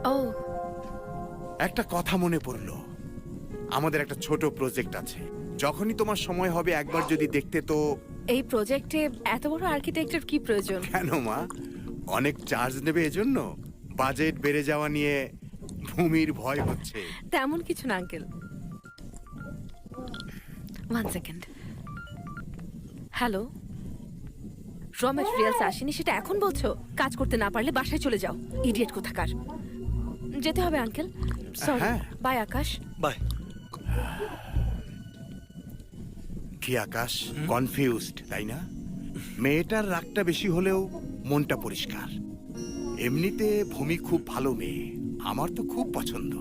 ও একটা কথা মনে পড়লো, আমাদের একটা ছোট প্রজেক্ট আছে। যখনই তোমার সময় হবে একবার যদি দেখতে তো। এই প্রজেক্টে এত বড় আর্কিটেক্টের কি প্রয়োজন? কেন মা, অনেক চার্জ নেবে এজন্য? বাজেট বেড়ে যাওয়া নিয়ে ভূমির ভয় হচ্ছে। তেমন কিছু না আঙ্কেল। 1 সেকেন্ড। হ্যালো, র ম্যাটেরিয়ালস আসেনি সেটা এখন বলছো? কাজ করতে না পারলে বাসায় চলে যাও, ইডিয়েট কোথাকার। যেতে হবে আঙ্কেল, সরি। হ্যাঁ। বাই আকাশ। বাই। কি আকাশ, কনফিউজড তাই না? মেয়েটার রাগটা বেশি হলেও মনটা পরিষ্কার। এমনিতে ভূমি খুব ভালো মেয়ে, আমার তো খুব পছন্দ।